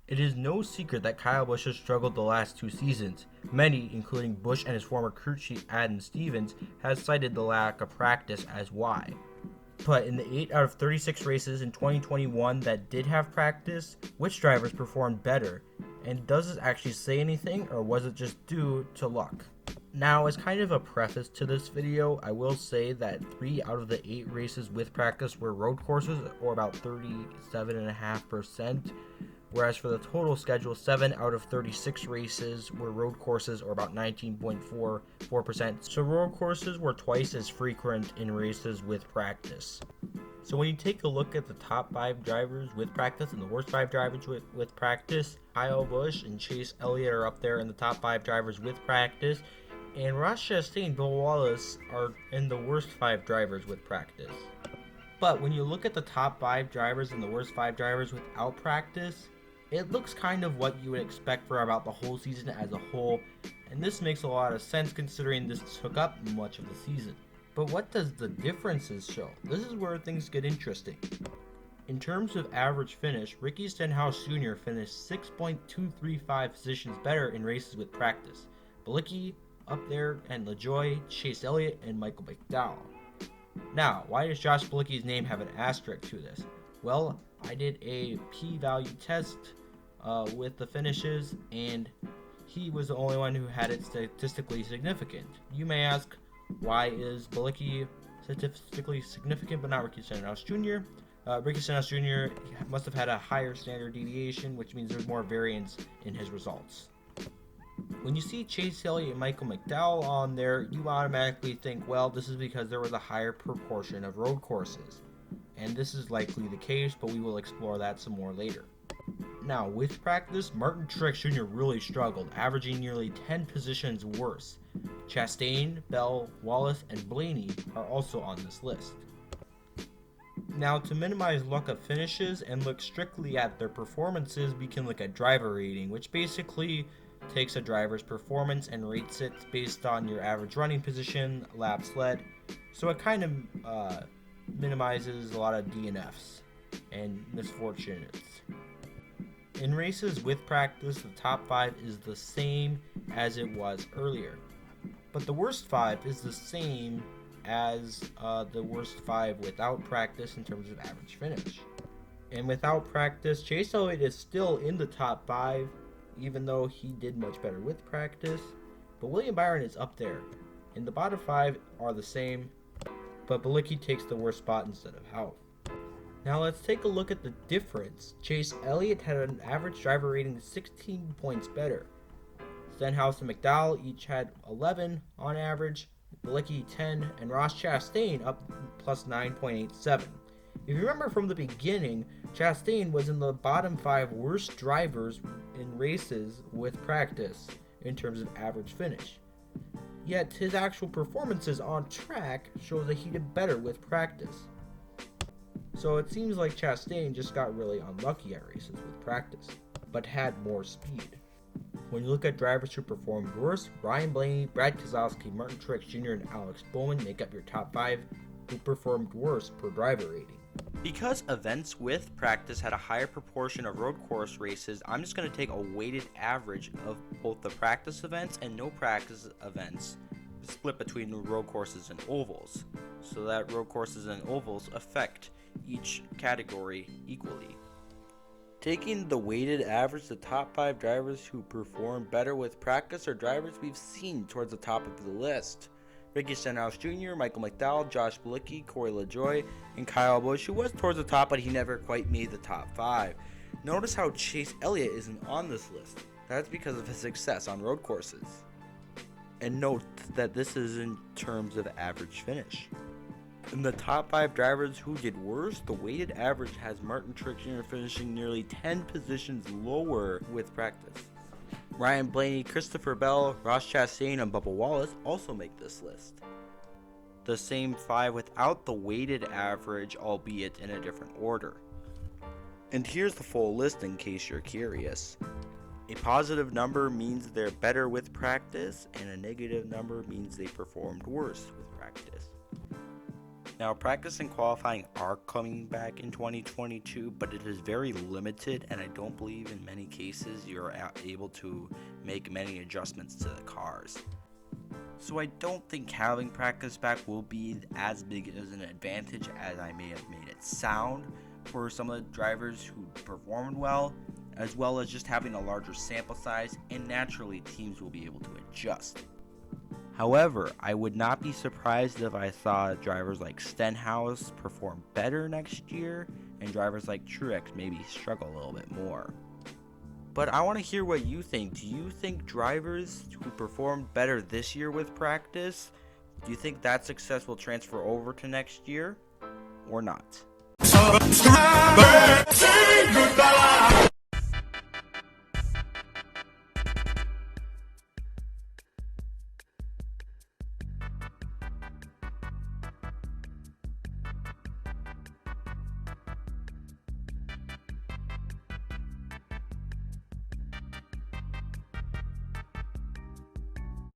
It is no secret that Kyle Busch has struggled the last 2 seasons. Many, including Busch and his former crew chief Adam Stevens, has cited the lack of practice as why. But in the 8 out of 36 races in 2021 that did have practice, which drivers performed better? And does this actually say anything, or was it just due to luck? Now, as kind of a preface to this video, I will say that 3 out of the 8 races with practice were road courses, or about 37.5%, whereas for the total schedule, 7 out of 36 races were road courses, or about 19.44%. So road courses were twice as frequent in races with practice. So when you take a look at the top 5 drivers with practice and the worst 5 drivers with practice, Kyle Busch and Chase Elliott are up there in the top 5 drivers with practice, and Ross Chastain and Bill Wallace are in the worst 5 drivers with practice. But when you look at the top 5 drivers and the worst 5 drivers without practice, it looks kind of what you would expect for about the whole season as a whole, and this makes a lot of sense considering this took up much of the season. But what does the differences show? This is where things get interesting. In terms of average finish, Ricky Stenhouse Jr. finished 6.235 positions better in races with practice. Bilicki up there, and LaJoie, Chase Elliott, and Michael McDowell. Now, why does Josh Bilicki's name have an asterisk to this? Well, I did a p-value test with the finishes, and he was the only one who had it statistically significant. You may ask, why is Bilicki statistically significant but not Ricky Stenhouse Jr.? Ricky Stenhouse Jr. must have had a higher standard deviation, which means there's more variance in his results. When you see Chase Elliott and Michael McDowell on there, you automatically think, well, this is because there was a higher proportion of road courses. And this is likely the case, but we will explore that some more later. Now, with practice, Martin Truex Jr. really struggled, averaging nearly 10 positions worse. Chastain, Bell, Wallace, and Blaney are also on this list. Now, to minimize luck of finishes and look strictly at their performances, we can look at driver rating, which basically takes a driver's performance and rates it based on your average running position, laps led. So it kind of minimizes a lot of DNFs and misfortunes. In races with practice, the top 5 is the same as it was earlier. But the worst 5 is the same as the worst 5 without practice in terms of average finish. And without practice, Chase Elliott is still in the top 5, even though he did much better with practice. But William Byron is up there. And the bottom 5 are the same, but Bilicki takes the worst spot instead of health. Now let's take a look at the difference. Chase Elliott had an average driver rating 16 points better. Stenhouse and McDowell each had 11 on average, Bilicki 10, and Ross Chastain up plus 9.87. If you remember from the beginning, Chastain was in the bottom 5 worst drivers in races with practice in terms of average finish. Yet his actual performances on track show that he did better with practice. So it seems like Chastain just got really unlucky at races with practice, but had more speed. When you look at drivers who performed worse, Ryan Blaney, Brad Keselowski, Martin Truex Jr., and Alex Bowman make up your top 5 who performed worse per driver rating. Because events with practice had a higher proportion of road course races, I'm just going to take a weighted average of both the practice events and no practice events, split between the road courses and ovals, so that road courses and ovals affect each category equally. Taking the weighted average, the top 5 drivers who perform better with practice are drivers we've seen towards the top of the list. Ricky Stenhouse Jr., Michael McDowell, Josh Bilicki, Corey LaJoie, and Kyle Busch, who was towards the top, but he never quite made the top 5. Notice how Chase Elliott isn't on this list. That's because of his success on road courses. And note that this is in terms of average finish. In the top 5 drivers who did worse, the weighted average has Martin Truex Jr. finishing nearly 10 positions lower with practice. Ryan Blaney, Christopher Bell, Ross Chastain, and Bubba Wallace also make this list. The same 5 without the weighted average, albeit in a different order. And here's the full list in case you're curious. A positive number means they're better with practice, and a negative number means they performed worse with practice. Now, practice and qualifying are coming back in 2022, but it is very limited, and I don't believe in many cases you're able to make many adjustments to the cars. So I don't think having practice back will be as big as an advantage as I may have made it sound for some of the drivers who performed well as just having a larger sample size, and naturally teams will be able to adjust. However, I would not be surprised if I saw drivers like Stenhouse perform better next year and drivers like Truex maybe struggle a little bit more. But I want to hear what you think. Do you think drivers who performed better this year with practice, do you think that success will transfer over to next year or not?